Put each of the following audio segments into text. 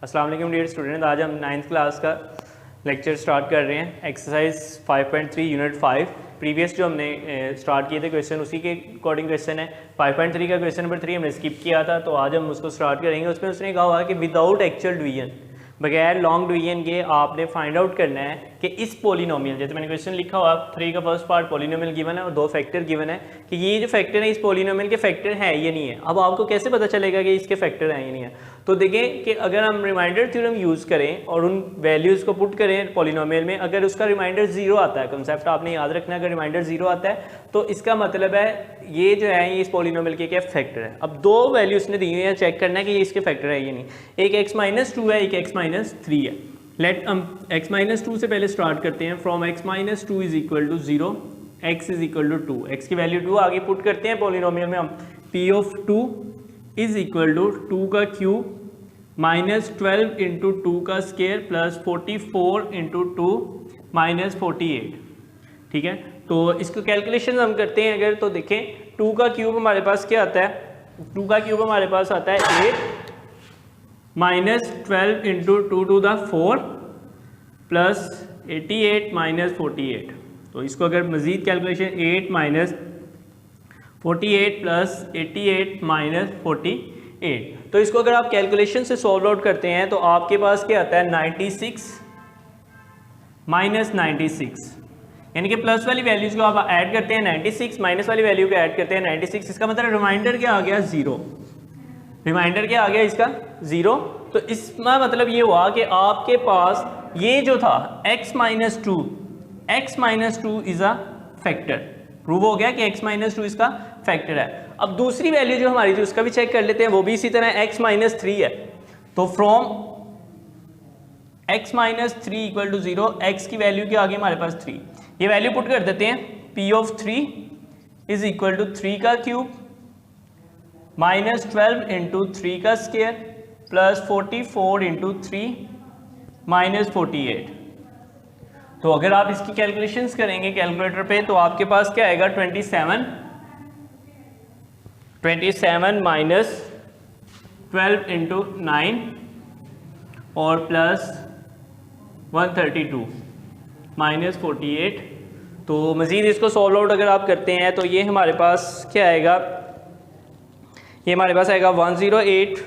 अस्सलाम वालेकुम dear student. आज हम 9th क्लास का लेक्चर स्टार्ट कर रहे हैं। एक्सरसाइज 5.3 यूनिट 5 प्रीवियस जो हमने स्टार्ट किए थे क्वेश्चन उसी के अकॉर्डिंग क्वेश्चन है। 5.3 का क्वेश्चन नंबर 3 हमने स्किप किया था, तो आज हम उसको स्टार्ट करेंगे। उसमें उसने कहा हुआ कि विदाउट एक्चुअल डिवीजन, बगैर लॉन्ग डिवीजन के आपने फाइंड आउट करना है कि इस पोलिनोमियल, जैसे मैंने क्वेश्चन लिखा हुआ 3 का फर्स्ट पार्ट पोलिनोमियल गिवन है और 2 फैक्टर गिवन है कि ये जो फैक्टर है इस पोलिनोमियल के फैक्टर है या नहीं है। अब आपको कैसे पता चलेगा कि इसके फैक्टर हैं या नहीं है? तो देखें कि अगर हम रिमाइंडर थ्योरम यूज़ करें और उन वैल्यूज़ को पुट करें पॉलिनोमियल में, अगर उसका रिमाइंडर 0 आता है, कंसेप्ट आपने याद रखना है, अगर रिमाइंडर 0 आता है तो इसका मतलब है ये जो है ये इस पॉलिनोमियल के क्या फैक्टर है। अब दो वैल्यू उसने दी हुई है, चेक करना है कि ये इसके फैक्टर है या नहीं। एक x-2 है, एक x-3 है। लेट हम x-2 से पहले स्टार्ट करते हैं। From x-2 is equal to 0, x is equal to 2, x की वैल्यू 2 आगे पुट करते हैं पॉलिनोमियल में हम। p of 2 is equal to 2 का क्यूब माइनस 12 इंटू 2 का स्केयर प्लस 44 इंटू 2 माइनस 48। ठीक है, तो इसको कैलकुलेशन हम करते हैं अगर, तो देखें 2 का क्यूब हमारे पास क्या आता है, 2 का क्यूब हमारे पास आता है 8 minus 12 into 2 to the 4 plus 88 minus 48। तो इसको अगर मज़ीद कैलकुलेशन 8 माइनस 48 प्लस 88 माइनस 48, तो इसको अगर आप कैलकुलेशन से सॉल्व आउट करते हैं तो आपके पास क्या आता है 96 माइनस 96, यानी कि प्लस वाली वैल्यूज को आप ऐड करते हैं 96, माइनस वाली वैल्यू को ऐड करते हैं 96। इसका मतलब रिमाइंडर क्या आ गया 0, रिमाइंडर क्या आ गया इसका 0। तो इसका मतलब ये हुआ कि आपके पास ये जो था x-2 is a factor, prove हो गया कि x-2 इसका फैक्टर है। अब दूसरी वैल्यू जो हमारी थी उसका भी चेक कर लेते हैं, वो भी इसी तरह x-3 है। तो from x-3 equal to 0, x की वैल्यू क्या आ गई हमारे पास 3, ये वैल्यू पुट कर देते हैं। p of 3 is equal to 3 का क्यूब माइनस 12 इंटू 3 का स्केयर प्लस 44 इंटू 3 माइनस 48। तो अगर आप इसकी कैलकुलेशंस करेंगे कैलकुलेटर पे तो आपके पास क्या आएगा 27 माइनस 12 इंटू 9 और प्लस 132 माइनस 48। तो मज़ीद इसको सॉल्व आउट अगर आप करते हैं तो ये हमारे पास क्या आएगा, ये हमारे पास आएगा 108,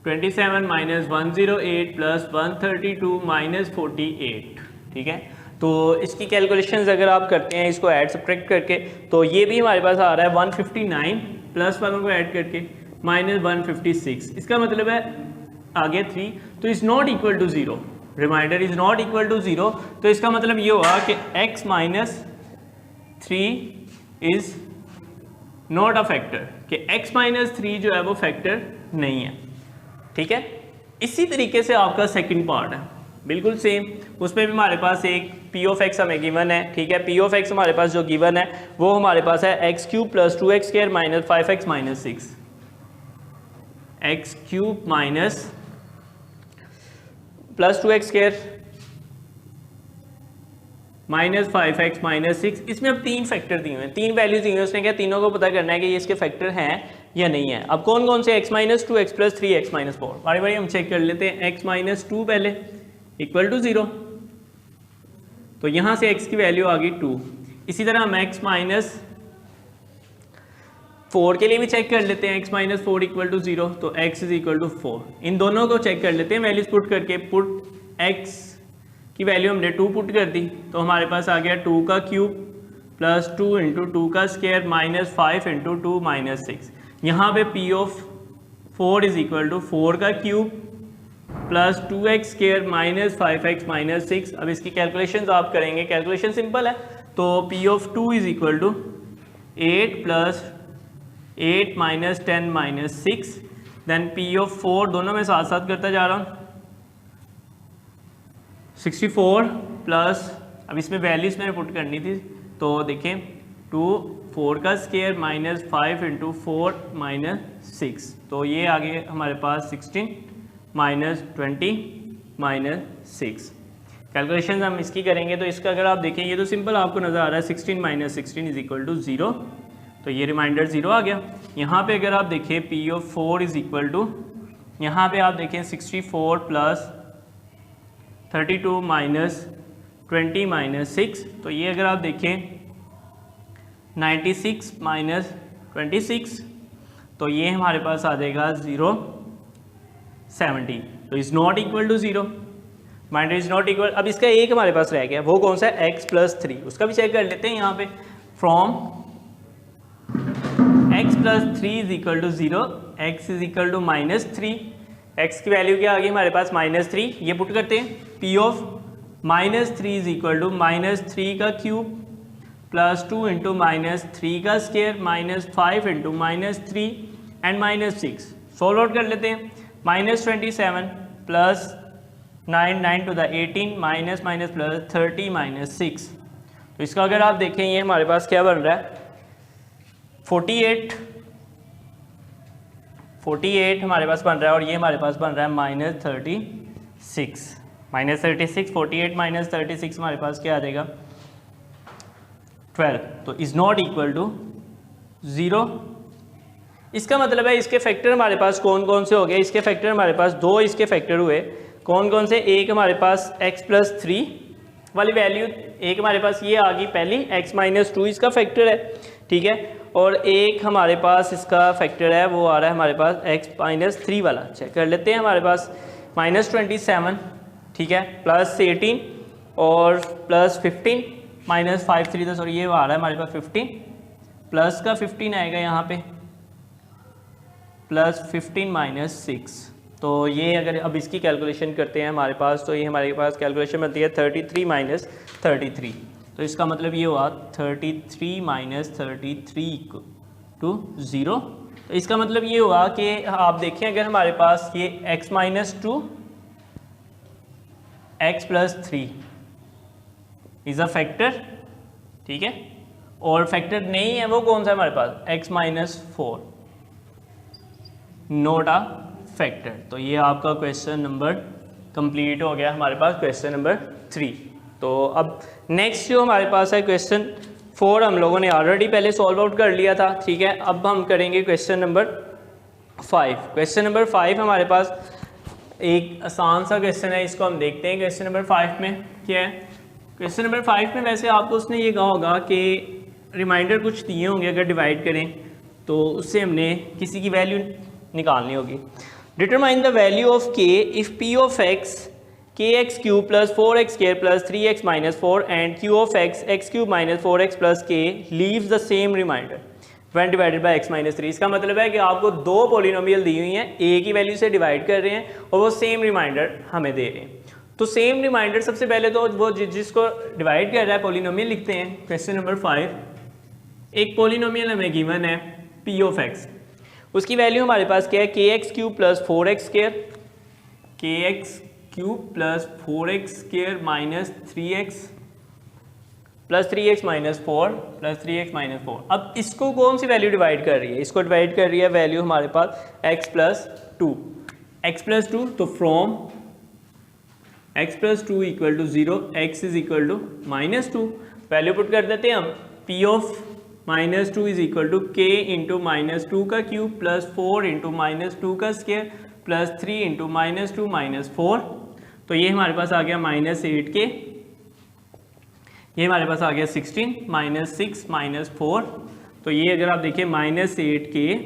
27 माइनस 108 प्लस 132 माइनस 48। ठीक है, तो इसकी कैलकुलेशंस अगर आप करते हैं इसको ऐड सब्ट्रैक्ट करके, तो ये भी हमारे पास आ रहा है 159 प्लस वालों को ऐड करके माइनस 156। इसका मतलब है आगे 3, तो is not equal to 0, remainder is not equal to 0। तो इसका मतलब ये हुआ कि x-3 is not a factor, कि x-3 जो है वो फैक्टर नहीं है। ठीक है, इसी तरीके से आपका सेकंड पार्ट है बिल्कुल सेम, उसमें भी हमारे पास एक p ऑफ x हमें गिवन है। ठीक है, p ऑफ x हमारे पास जो गिवन है वो हमारे पास है x³ plus 2x square minus 5x minus 6, x³ minus plus 2x square minus 5x minus 6। इसमें अब 3 फैक्टर दिए हुए हैं, 3 वैल्यूज दी हुई हैं। उसने क्या तीनों को पता करना है कि ये इसके फैक्टर हैं या नहीं है। अब कौन कौन से x-2, x प्लस 3, x-4, बारी बारी हम चेक कर लेते हैं। x-2 पहले इक्वल टू 0, तो यहाँ से x की वैल्यू आ गई 2। इसी तरह हम x-4 के लिए भी चेक कर लेते हैं, x-4 इक्वल टू 0, तो x इज इक्वल टू 4। इन दोनों को चेक कर लेते हैं वैल्यूज पुट करके। पुट x की वैल्यू हमने 2 पुट कर दी, तो हमारे पास आ गया 2 का क्यूब प्लस 2 इंटू 2 का स्क्वायर माइनस 5 इंटू 2 माइनस 6। यहाँ पे p of 4 is equal to 4 का cube plus 2x square minus 5x minus 6। अब इसकी कैलकुलेशंस आप करेंगे, कैलकुलेशन सिंपल है। तो p of 2 is equal to 8 plus 8 minus 10 minus 6, then p of 4, दोनों में साथ साथ करता जा रहा हूँ, 64 प्लस, अब इसमें वैल्यूज मैंने पुट करनी थी, तो देखें 2 4 का स्क्वायर माइनस 5 इंटू 4 माइनस 6, तो ये आ गए हमारे पास 16 माइनस 20 माइनस 6। कैलकुलेशन हम इसकी करेंगे तो इसका अगर आप देखें ये तो सिंपल आपको नज़र आ रहा है 16 माइनस 16 इज इक्वल टू 0, तो ये रिमाइंडर 0 आ गया। यहाँ पे अगर आप देखें p of 4 is equal to यहाँ पे आप देखें 64 प्लस 32 माइनस 20 माइनस 6, तो ये अगर आप देखें 96 माइनस 26, तो ये हमारे पास आ जाएगा 0 70, तो is not equal to 0, minus is not equal. अब इसका एक हमारे पास रह गया, वो कौन सा है, x प्लस 3, उसका भी चेक कर लेते हैं यहाँ पे। From x plus 3 is equal to 0, x is equal to minus 3, x की वैल्यू क्या आ गई हमारे पास -3, ये पुट करते हैं। p of -3 is equal to -3 का क्यूब प्लस 2 इंटू -3 का square minus 5 into -3 and -6। Solve out कर लेते हैं। -27 plus 9 to the 18 minus minus plus 30 minus 6, तो इसका अगर आप देखें ये हमारे पास क्या बन रहा है 48 हमारे पास बन रहा है, और ये हमारे पास बन रहा है -36, -36, 48 माइनस 36 हमारे पास क्या आ जाएगा 12, तो इज़ नॉट इक्वल टू 0। इसका मतलब है इसके फैक्टर हमारे पास कौन कौन से हो गए, इसके फैक्टर हमारे पास 2 इसके फैक्टर हुए, कौन कौन से, एक हमारे पास x प्लस 3 वाली वैल्यू, एक हमारे पास ये आ गई पहली x माइनस 2 इसका फैक्टर है, ठीक है, और एक हमारे पास इसका फैक्टर है वो आ रहा है हमारे पास x माइनस 3 वाला। चेक कर लेते हैं, हमारे पास -27, ठीक है, प्लस 18 और प्लस 15 माइनस 5 3 था, सॉरी ये आ रहा है हमारे पास 15, प्लस का 15 आएगा यहाँ पे, प्लस 15 माइनस 6, तो ये अगर अब इसकी कैलकुलेशन करते हैं हमारे पास, तो ये हमारे पास कैलकुलेशन बनती है 33 माइनस 33, तो इसका मतलब ये हुआ 33 माइनस 33 टू 0, तो इसका मतलब ये हुआ कि आप देखें अगर हमारे पास ये x minus 2 x plus 3 is a factor, ठीक है, और फैक्टर नहीं है वो कौन सा है हमारे पास x माइनस 4, नोट आ फैक्टर। तो ये आपका क्वेश्चन नंबर कंप्लीट हो गया हमारे पास, क्वेश्चन नंबर 3। तो अब नेक्स्ट जो हमारे पास है क्वेश्चन 4, हम लोगों ने ऑलरेडी पहले सॉल्व आउट कर लिया था, ठीक है। अब हम करेंगे क्वेश्चन नंबर 5। क्वेश्चन नंबर 5 हमारे पास एक आसान सा क्वेश्चन है, इसको हम देखते हैं क्वेश्चन नंबर 5 में क्या है। क्वेश्चन नंबर 5 में वैसे आपको उसने ये कहा होगा कि रिमाइंडर कुछ दिए होंगे, अगर डिवाइड करें तो उससे हमने किसी की वैल्यू निकालनी होगी। Determine the value of k if p of x kx cube plus 4x square plus 3x minus 4 and q of x cube minus 4x plus k leaves the same remainder when divided by x minus 3। इसका मतलब है कि आपको दो polynomial दी हुई हैं, a की value से डिवाइड कर रहे हैं और वो सेम रिमाइंडर हमें दे रहे हैं। तो सेम रिमाइंडर सबसे पहले तो वो जिसको डिवाइड कर रहा है पॉलिनोमियल लिखते हैं। क्वेश्चन नंबर 5, एक पॉलिनोमियल हमें गिवन है p ऑफ x, उसकी वैल्यू हमारे पास क्या है kx cube plus 4x square, kx cube plus 4x square minus 3x plus 3x minus 4 plus 3x minus 4। अब इसको कौन सी वैल्यू डिवाइड कर रही है, इसको डिवाइड कर रही है वैल्यू हमारे पास x प्लस 2, तो from x plus 2 equal to 0, x is equal to minus 2, value put कर देते हैं हम। p of -2 is equal to k into -2 का क्यूब प्लस 4 इंटू -2 का स्क्वायर प्लस 3 इंटू -2 माइनस 4, तो ये हमारे पास आ गया -8k, ये हमारे पास आ गया 16 -6 -4, तो ये अगर आप देखिए -8k,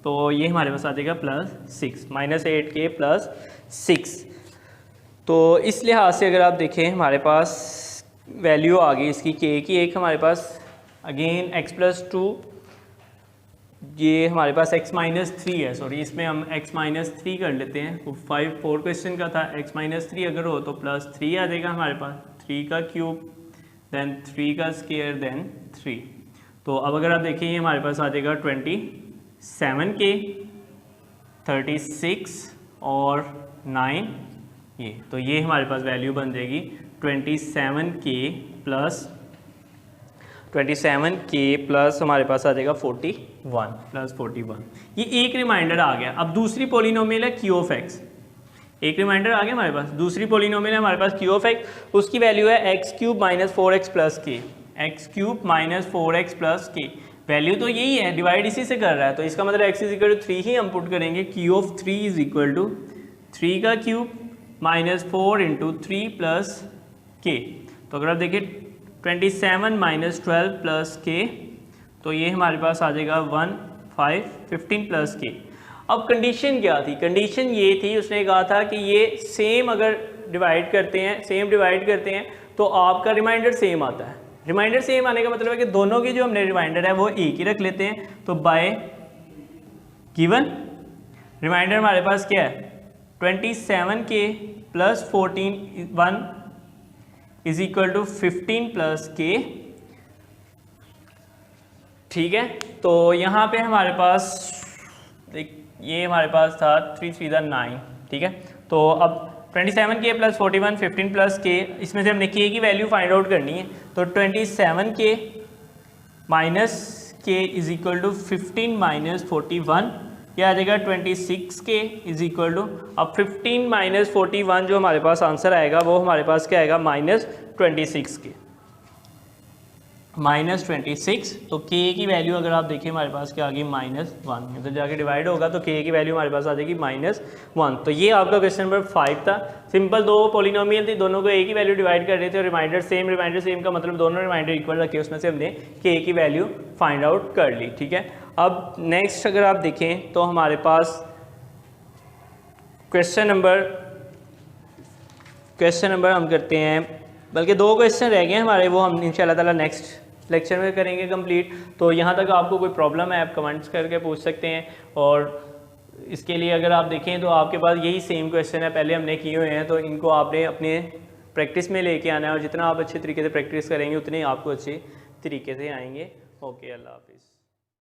तो ये हमारे पास आ जाएगा +6, -8k प्लस 6। तो इस लिहाज से अगर आप देखें हमारे पास वैल्यू आ गई इसकी k की, एक हमारे पास अगेन x प्लस 2, ये हमारे पास x माइनस 3 है, सॉरी इसमें हम x माइनस 3 कर लेते हैं। तो 4 क्वेश्चन का था, x माइनस 3 अगर हो तो प्लस 3 आ जाएगा हमारे पास, 3 का क्यूब देन 3 का स्क्वायर देन 3। तो अब अगर आप देखें ये हमारे पास आ जाएगा 27k, 36 और 9 ये, तो ये हमारे पास वैल्यू बन जाएगी 27k प्लस हमारे पास आ जाएगा 41 प्लस 41। ये एक रिमाइंडर आ गया। अब दूसरी पॉलिनोमियल है q ऑफ x, एक रिमाइंडर आ गया हमारे पास। दूसरी पॉलिनोमियल है हमारे पास q ऑफ x, उसकी वैल्यू है x cube minus 4x plus k, x cube minus 4x plus k। Value तो यही है, डिवाइड इसी से कर रहा है, तो इसका मतलब x इज इक्वल टू 3 ही हम पुट करेंगे। q of 3 is equal to 3 का क्यूब माइनस 4 इंटू 3 प्लस के। तो अगर आप देखिए 27 माइनस 12 प्लस के, तो ये हमारे पास आ जाएगा 1 5 15 प्लस के। अब कंडीशन क्या थी? कंडीशन ये थी, उसने कहा था कि ये सेम अगर डिवाइड करते हैं, सेम डिवाइड करते हैं तो आपका रिमाइंडर सेम आता है। रिमाइंडर सेम आने का मतलब है कि दोनों की जो हमने रिमाइंडर है वो एक ही रख लेते हैं। तो बाय गिवन रिमाइंडर हमारे पास क्या है 27 k plus 14 1 is equal to 15 plus k. ठीक है, तो यहाँ पे हमारे पास ये हमारे पास था 3 3 9। ठीक है, तो अब 27 के प्लस 41 15 प्लस के, इसमें से हमने के की वैल्यू फाइंड आउट करनी है। तो 27 के माइनस के इज इक्वल टू 15 माइनस 41, यह आ जाएगा 26 के इज इक्वल टू, अब 15 माइनस 41 जो हमारे पास आंसर आएगा वो हमारे पास क्या आएगा माइनस 26 के, माइनस 26। तो k की वैल्यू अगर आप देखिए हमारे पास क्या आ गई -1, इधर जाके डिवाइड होगा तो k की वैल्यू हमारे पास आ जाएगी -1। तो ये आपका क्वेश्चन नंबर 5 था। सिंपल, दो पॉलिनोमियल थी, दोनों को a की वैल्यू डिवाइड कर रहे थे और रिमाइंडर सेम का मतलब दोनों रिमाइंडर इक्वल रखे, उसमें से हमने k की वैल्यू फाइंड आउट कर ली। ठीक है, अब नेक्स्ट अगर आप देखें तो हमारे पास क्वेश्चन नंबर हम करते हैं, बल्कि 2 क्वेश्चन रह गए हैं हमारे, वो हम इंशाल्लाह ताला नेक्स्ट लेक्चर में करेंगे कंप्लीट। तो यहाँ तक आपको कोई प्रॉब्लम है आप कमेंट्स करके पूछ सकते हैं, और इसके लिए अगर आप देखें तो आपके पास यही सेम क्वेश्चन है, पहले हमने किए हुए हैं, तो इनको आपने अपने प्रैक्टिस में लेके आना है, और जितना आप अच्छे तरीके से प्रैक्टिस करेंगे उतने आपको अच्छे तरीके से आएंगे। ओके, अल्लाह हाफिज़।